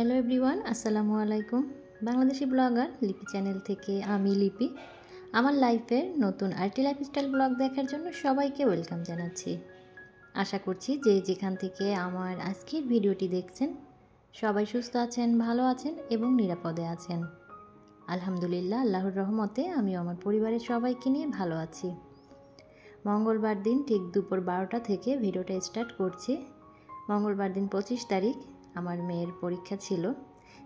Hello everyone, আসসালামু আলাইকুম। Bangladeshi blogger লিপি চ্যানেল থেকে আমি লিপি আমার লাইফের নতুন আরটি লাইফস্টাইল ব্লগ দেখার জন্য সবাইকে ওয়েলকাম জানাচ্ছি। আশা করছি যে যেখান থেকে আমার আজকের ভিডিওটি দেখছেন সবাই সুস্থ আছেন, ভালো আছেন এবং নিরাপদে আছেন। আলহামদুলিল্লাহ, আল্লাহর রহমতে আমিও আমার পরিবারের সবাইকে নিয়ে ভালো আছি। মঙ্গলবার দিন ঠিক দুপুর 12টা থেকে ভিডিওটা স্টার্ট করছি। মঙ্গলবার দিন 25 তারিখ আমার মেয়ের পরীক্ষা ছিল।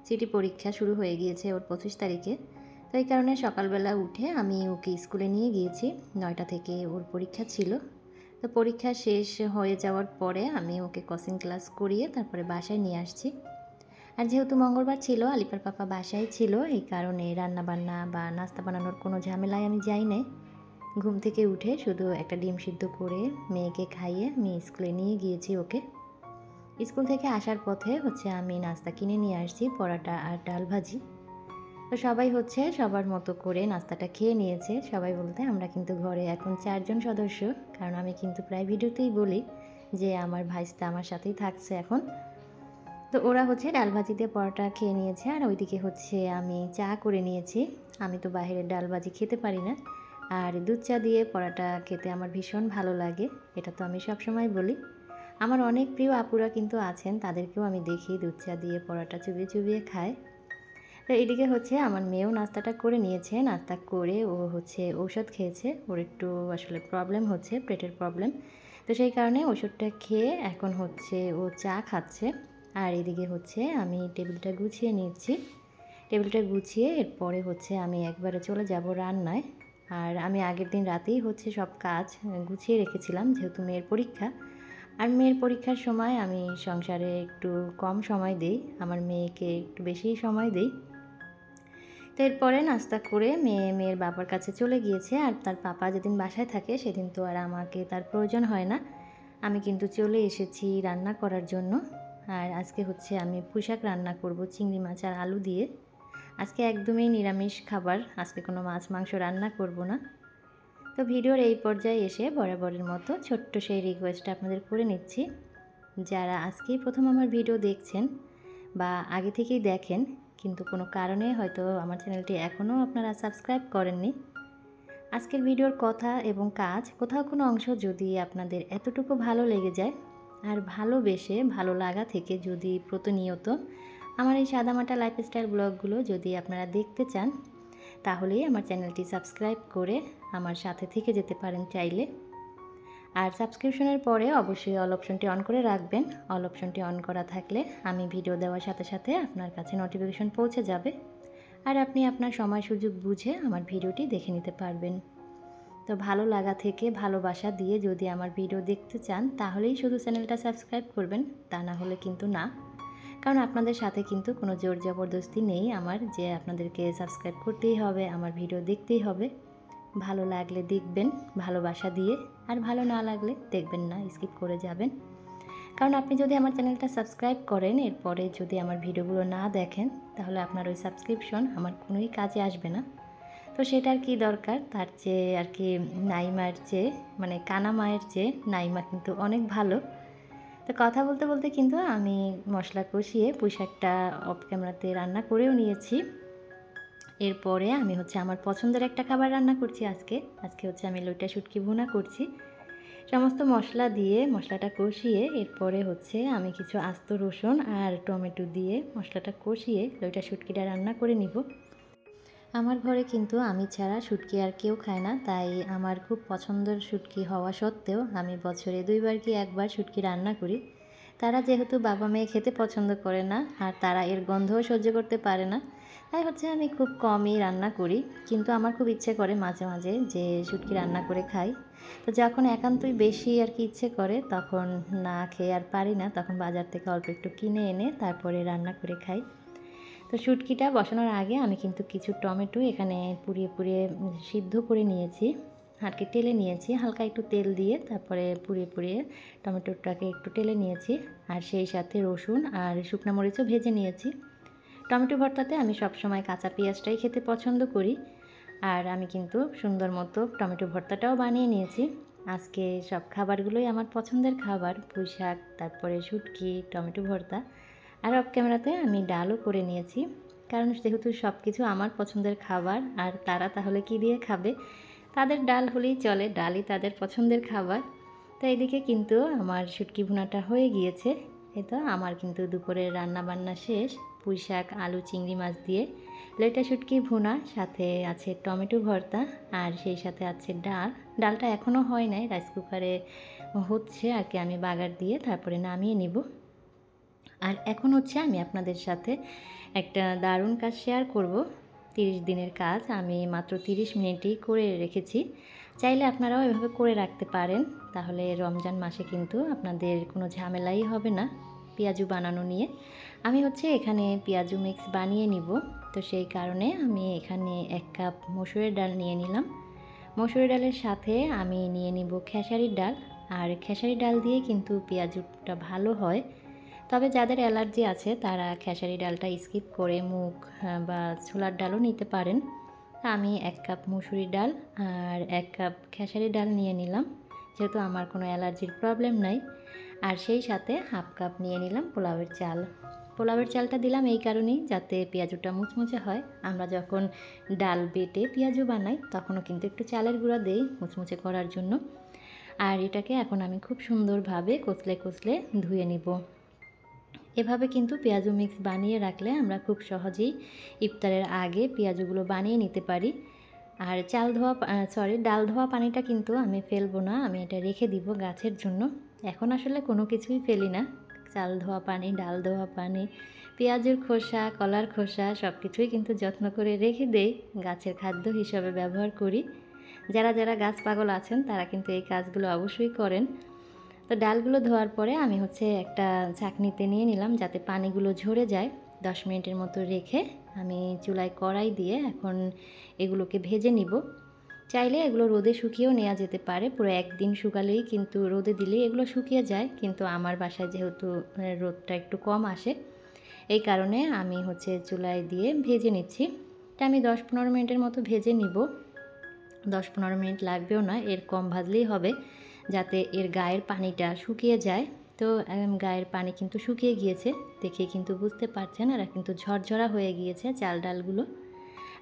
সিটি পরীক্ষা শুরু হয়ে গিয়েছে ওর 25 তারিখে। তো এই কারণে সকালবেলা উঠে আমি ওকে স্কুলে নিয়ে গিয়েছি। 9টা থেকে ওর পরীক্ষা ছিল। তো পরীক্ষা শেষ হয়ে যাওয়ার পরে আমি ওকে কোচিং ক্লাস করিয়ে তারপরে বাসায় নিয়ে আসছি। আর যেহেতু মঙ্গলবার ছিল, আলিপার পাপা বাসায় ছিল, এই কারণে রান্নাবান্না বা নাস্তা বানানোর কোনো ঝামেলায় আমি যাই নাই। ঘুম থেকে উঠে শুধু একটা ডিম সিদ্ধ করে মেয়েকে খাইয়ে আমি স্কুলে নিয়ে গিয়েছি ওকে। স্কুল থেকে আসার পথে আমি নাস্তা কিনে নিয়ে আসছি, পরোটা আর ডাল ভাজি। তো সবাই সবার মতো করে নাস্তাটা খেয়ে নিয়েছে। সবাই বলতে আমরা কিন্তু ঘরে এখন 4 জন সদস্য, কারণ আমি কিন্তু প্রায় ভিডিওতেই বলি যে আমার ভাইস্তা আমার সাথেই থাকছে এখন। তো ওরা ডাল ভাজি দিয়ে পরোটা খেয়ে নিয়েছে, আর ওইদিকে আমি চা করে নিয়েছি। আমি তো বাইরের ডাল ভাজি খেতে পারি না, আর দুধ চা দিয়ে পরোটা খেতে আমার ভীষণ ভালো লাগে। এটা তো আমি সবসময় বলি। আমার অনেক প্রিয় আপুরা কিন্তু আছেন, তাদেরকেও আমি দেখি দুধ চা দিয়ে পরোটা চুবিয়ে চুবিয়ে খায়। তো এদিকে আমার মেয়েও নাস্তাটা করে নিয়েছে। নাস্তা করে ও ঔষধ খেয়েছে। ওর একটু আসলে প্রবলেম হচ্ছে, পেটের প্রবলেম। তো সেই কারণে ওষুধটা খেয়ে এখন ও চা খাচ্ছে। আর এদিকে আমি টেবিলটা গুছিয়ে নিচ্ছি। টেবিলটা গুছিয়ে এরপরে আমি একবারে চলে যাব রান্নায়। আর আমি আগের দিন রাতেই সব কাজ গুছিয়ে রেখেছিলাম, যেহেতু মেয়ের পরীক্ষা। আর মেয়ের পরীক্ষার সময় আমি সংসারে একটু কম সময় দিই, আমার মেয়েকে একটু বেশি সময় দিই। তো এরপরে নাস্তা করে মেয়ের বাবার কাছে চলে গিয়েছে। আর তার পাপা যেদিন বাসায় থাকে সেদিন তো আর আমাকে তার প্রয়োজন হয় না। আমি কিন্তু চলে এসেছি রান্না করার জন্য। আর আজকে আমি পুঁইশাক রান্না করব চিংড়ি মাছ আর আলু দিয়ে। আজকে একদমই নিরামিষ খাবার, আজকে কোনো মাছ মাংস রান্না করব না। তো ভিডিওর এই পর্যায়ে এসে বরাবরের মতো ছোট্ট সেই রিকোয়েস্টটা আপনাদের করে নিচ্ছি। যারা আজকেই প্রথম আমার ভিডিও দেখছেন বা আগে থেকেই দেখেন কিন্তু কোনো কারণে হয়তো আমার চ্যানেলটি এখনও আপনারা সাবস্ক্রাইব করেননি, আজকের ভিডিওর কথা এবং কাজ কোথাও কোনো অংশ যদি আপনাদের এতটুকু ভালো লেগে যায়, আর ভালোবেসে ভালো লাগা থেকে যদি প্রতিনিয়ত আমার এই সাদামাটা লাইফস্টাইল ব্লগগুলো যদি আপনারা দেখতে চান, তাহলেই আমার চ্যানেলটি সাবস্ক্রাইব করে আমার সাথে থেকে যেতে পারেন চাইলে। আর সাবস্ক্রিপশনের পরে অবশ্যই অল অপশনটি অন করে রাখবেন। অল অপশনটি অন করা থাকলে আমি ভিডিও দেওয়ার সাথে সাথে আপনার কাছে নোটিফিকেশন পৌঁছে যাবে, আর আপনি আপনার সময় সুযোগ বুঝে আমার ভিডিওটি দেখে নিতে পারবেন। তো ভালো লাগা থেকে ভালোবাসা দিয়ে যদি আমার ভিডিও দেখতে চান, তাহলেই শুধু চ্যানেলটা সাবস্ক্রাইব করবেন, তা না হলে কিন্তু না। কারণ আপনাদের সাথে কিন্তু কোনো জোর জবরদস্তি নেই আমার, যে আপনাদেরকে সাবস্ক্রাইব করতেই হবে, আমার ভিডিও দেখতেই হবে। ভালো লাগলে দেখবেন ভালোবাসা দিয়ে, আর ভালো না লাগলে দেখবেন না, স্কিপ করে যাবেন। কারণ আপনি যদি আমার চ্যানেলটা সাবস্ক্রাইব করেন, এরপরে যদি আমার ভিডিওগুলো না দেখেন, তাহলে আপনার ওই সাবস্ক্রিপশন আমার কোনোই কাজে আসবে না। তো সেটার কি দরকার, তার চেয়ে আর কি নাইমার চেয়ে কানা মায়ের চেয়ে নাইমা কিন্তু অনেক ভালো। তো কথা বলতে বলতে কিন্তু আমি মশলা কষিয়ে পুঁইশাকটা অফ ক্যামেরাতে রান্না করেও নিয়েছি। এরপরে আমি আমার পছন্দের একটা খাবার রান্না করছি। আজকে আমি লইটা শুটকি ভুনা করছি। সমস্ত মশলা দিয়ে মশলাটা কষিয়ে এরপরে আমি কিছু আস্ত রসুন আর টমেটো দিয়ে মশলাটা কষিয়ে লইটা শুটকিটা রান্না করে নিব। আমার ঘরে কিন্তু আমি ছাড়া শুটকি আর কেউ খায় না, তাই আমার খুব পছন্দের শুটকি হওয়া সত্ত্বেও আমি বছরে 2বার কি 1বার শুটকি রান্না করি। তারা যেহেতু বাবা মেয়ে খেতে পছন্দ করে না, আর তারা এর গন্ধও সহ্য করতে পারে না, তাই আমি খুব কমই রান্না করি। কিন্তু আমার খুব ইচ্ছে করে মাঝে মাঝে যে শুটকি রান্না করে খাই। তো যখন একান্তই বেশি আর কি ইচ্ছে করে, তখন না খেয়ে আর পারি না, তখন বাজার থেকে অল্প একটু কিনে এনে তারপরে রান্না করে খাই। তো শুটকিটা বসানোর আগে আমি কিন্তু কিছু টমেটো এখানে পুড়িয়ে পুড়িয়ে সিদ্ধ করে নিয়েছি, আর কি টেলে নিয়েছি হালকা একটু তেল দিয়ে, তারপরে পুড়িয়ে পুড়িয়ে টমেটোটাকে একটু টেলে নিয়েছি। আর সেই সাথে রসুন আর শুকনো মরিচও ভেজে নিয়েছি। টমেটো ভর্তাতে আমি সবসময় কাঁচা পেঁয়াজটাই খেতে পছন্দ করি, আর আমি কিন্তু সুন্দর মতো টমেটো ভর্তাটাও বানিয়ে নিয়েছি। আজকে সব খাবারগুলোই আমার পছন্দের খাবার, পুঁইশাক, তারপরে শুটকি, টমেটো ভর্তা। আর অফ ক্যামেরাতে আমি ডালও করে নিয়েছি, কারণ যেহেতু সব কিছু আমার পছন্দের খাবার আর তারা তাহলে কি দিয়ে খাবে, তাদের ডাল হলেই চলে, ডালই তাদের পছন্দের খাবার। তো এদিকে কিন্তু আমার শুটকি ভুনাটা হয়ে গিয়েছে। এই তো আমার কিন্তু দুপুরের রান্না বান্না শেষ। পুঁই শাক, আলু, চিংড়ি মাছ দিয়ে লেটা শুটকি ভুনা, সাথে আছে টমেটো ভর্তা, আর সেই সাথে আছে ডাল। ডালটা এখনও হয় নাই, রাইস কুকারে হচ্ছে আর কি, আমি বাগার দিয়ে তারপরে নামিয়ে নিব। আর এখন হচ্ছে আমি আপনাদের সাথে একটা দারুণ কাজ শেয়ার করব। 30 দিনের কাজ আমি মাত্র 30 মিনিটেই করে রেখেছি। চাইলে আপনারাও এভাবে করে রাখতে পারেন, তাহলে রমজান মাসে কিন্তু আপনাদের কোনো ঝামেলাই হবে না পেঁয়াজু বানানো নিয়ে। আমি হচ্ছে এখানে পেঁয়াজু মিক্স বানিয়ে নিব, তো সেই কারণে আমি এখানে 1 কাপ মসুরের ডাল নিয়ে নিলাম। মসুরের ডালের সাথে আমি নিয়ে নিব খেসারির ডাল, আর খেসারি ডাল দিয়ে কিন্তু পেঁয়াজুটা ভালো হয়। তবে যাদের অ্যালার্জি আছে তারা খেসারি ডালটা স্কিপ করে মুগ বা ছোলার ডালও নিতে পারেন। আমি 1 কাপ মসুরি ডাল আর 1 কাপ খেসারি ডাল নিয়ে নিলাম, যেহেতু আমার কোনো অ্যালার্জির প্রবলেম নাই। আর সেই সাথে 1/2 কাপ নিয়ে নিলাম পোলাওয়ের চাল। পোলাওয়ের চালটা দিলাম এই কারণেই যাতে পেঁয়াজুটা মুচমুচে হয়। আমরা যখন ডাল বেটে পেঁয়াজু বানাই তখনও কিন্তু একটু চালের গুঁড়া দেই মুচমুচে করার জন্য। আর এটাকে এখন আমি খুব সুন্দরভাবে কচলে কচলে ধুয়ে নিব। এভাবে কিন্তু পেঁয়াজু মিক্স বানিয়ে রাখলে আমরা খুব সহজেই ইফতারের আগে পেঁয়াজুগুলো বানিয়ে নিতে পারি। আর ডাল ধোয়া পানিটা কিন্তু আমি ফেলবো না, আমি এটা রেখে দিব গাছের জন্য। এখন আসলে কোনো কিছুই ফেলি না, চাল ধোয়া পানি, ডাল ধোয়া পানি, পেঁয়াজের খোসা, কলার খোসা সব কিছুই কিন্তু যত্ন করে রেখে দেই, গাছের খাদ্য হিসাবে ব্যবহার করি। যারা যারা গাছ পাগল আছেন তারা কিন্তু এই কাজগুলো অবশ্যই করেন। তো ডালগুলো ধোয়ার পরে আমি হচ্ছে একটা ছাঁকনিতে নিয়ে নিলাম যাতে পানিগুলো ঝরে যায়। 10 মিনিটের মতো রেখে আমি চুলায় কড়াই দিয়ে এখন এগুলোকে ভেজে নিব। চাইলে এগুলো রোদে শুকিয়েও নেওয়া যেতে পারে, পুরো একদিন শুকালেই কিন্তু, রোদে দিলেই এগুলো শুকিয়ে যায়, কিন্তু আমার বাসায় যেহেতু রোদটা একটু কম আসে এই কারণে আমি হচ্ছে চুলায় দিয়ে ভেজে নিচ্ছি। এটা আমি 10-15 মিনিটের মতো ভেজে নিব। 10-15 মিনিট লাগবেও না, এর কম ভাজলেই হবে, যাতে এর গায়ের পানিটা শুকিয়ে যায়। তো গায়ের পানি কিন্তু শুকিয়ে গিয়েছে, দেখে কিন্তু বুঝতে পারছেন, আর কিন্তু ঝরঝরা হয়ে গিয়েছে চাল ডালগুলো।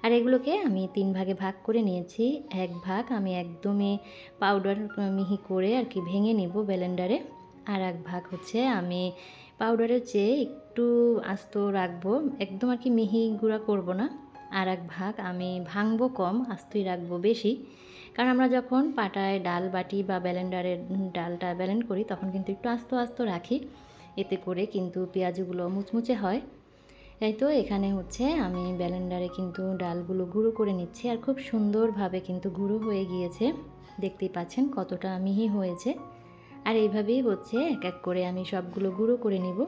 আর এগুলোকে আমি 3 ভাগে ভাগ করে নিয়েছি। 1 ভাগ আমি একদমই পাউডার মিহি করে আর কি ভেঙে নিব ব্লেন্ডারে, আর 1 ভাগ হচ্ছে আমি পাউডারের চেয়ে একটু আস্ত রাখবো, একদম আর কি মিহি গুঁড়া করব না। আর 1 ভাগ আমি ভাঙবো কম, আস্তই রাখবো বেশি, কারণ আমরা যখন পাটায় ডাল বাটি বা ব্লেন্ডারের ডালটা ব্লেন্ড করি তখন কিন্তু একটু আস্ত আস্ত রাখি, এতে করে কিন্তু পেঁয়াজগুলো মুচমুচে হয়। এই তো এখানে হচ্ছে আমি ব্লেন্ডারে কিন্তু ডালগুলো গুঁড়ো করে নিচ্ছি, আর খুব সুন্দরভাবে কিন্তু গুঁড়ো হয়ে গিয়েছে, দেখতেই পাচ্ছেন কতটা মিহি হয়েছে। আর এইভাবেই হচ্ছে এক এক করে আমি সবগুলো গুঁড়ো করে নিব।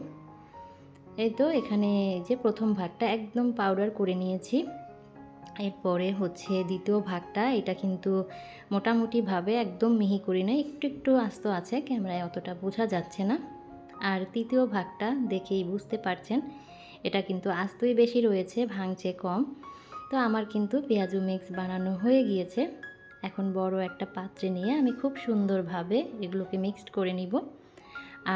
এই তো এখানে যে প্রথম ভাগটা একদম পাউডার করে নিয়েছি, এরপরে হচ্ছে দ্বিতীয় ভাগটা, এটা কিন্তু মোটামুটিভাবে একদম মিহি করি না, একটু একটু আস্ত আছে, ক্যামেরায় অতটা বোঝা যাচ্ছে না। আর তৃতীয় ভাগটা দেখেই বুঝতে পারছেন এটা কিন্তু আস্তই বেশি রয়েছে, ভাঙছে কম। তো আমার কিন্তু পেঁয়াজু মিক্স বানানো হয়ে গিয়েছে। এখন বড় একটা পাত্রে নিয়ে আমি খুব সুন্দরভাবে এগুলোকে মিক্সড করে নিব।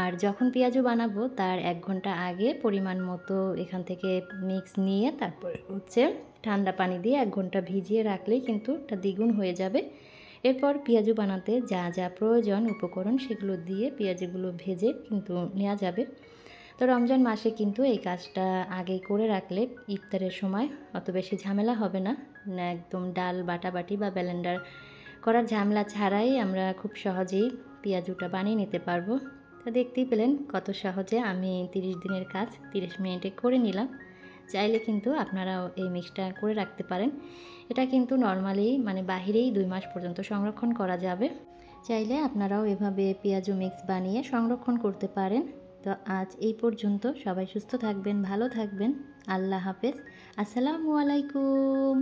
আর যখন পেঁয়াজু বানাবো তার 1 ঘন্টা আগে পরিমাণ মতো এখান থেকে মিক্স নিয়ে তারপরে হচ্ছে ঠান্ডা পানি দিয়ে 1 ঘন্টা ভিজিয়ে রাখলেই কিন্তু এটা দ্বিগুণ হয়ে যাবে। এরপর পেঁয়াজু বানাতে যা যা প্রয়োজন উপকরণ সেগুলো দিয়ে পেঁয়াজগুলো ভেজে কিন্তু নেওয়া যাবে। তো রমজান মাসে কিন্তু এই কাজটা আগেই করে রাখলে ইফতারের সময় অত বেশি ঝামেলা হবে না, একদম ডাল বাটাবাটি বা ব্লেন্ডার করার ঝামেলা ছাড়াই আমরা খুব সহজেই পেঁয়াজুটা বানিয়ে নিতে পারবো। তো দেখতেই পেলেন কত সহজে আমি 30 দিনের কাজ 30 মিনিটে করে নিলাম। চাইলে কিন্তু আপনারাও এই মিক্সটা করে রাখতে পারেন। এটা কিন্তু নর্মালি মানে বাহিরেই 2 মাস পর্যন্ত সংরক্ষণ করা যাবে। চাইলে আপনারাও এভাবে পেঁয়াজু মিক্স বানিয়ে সংরক্ষণ করতে পারেন। তো আজ এই পর্যন্ত, সবাই সুস্থ থাকবেন, ভালো থাকবেন, আল্লাহ হাফেজ, আসসালামু আলাইকুম।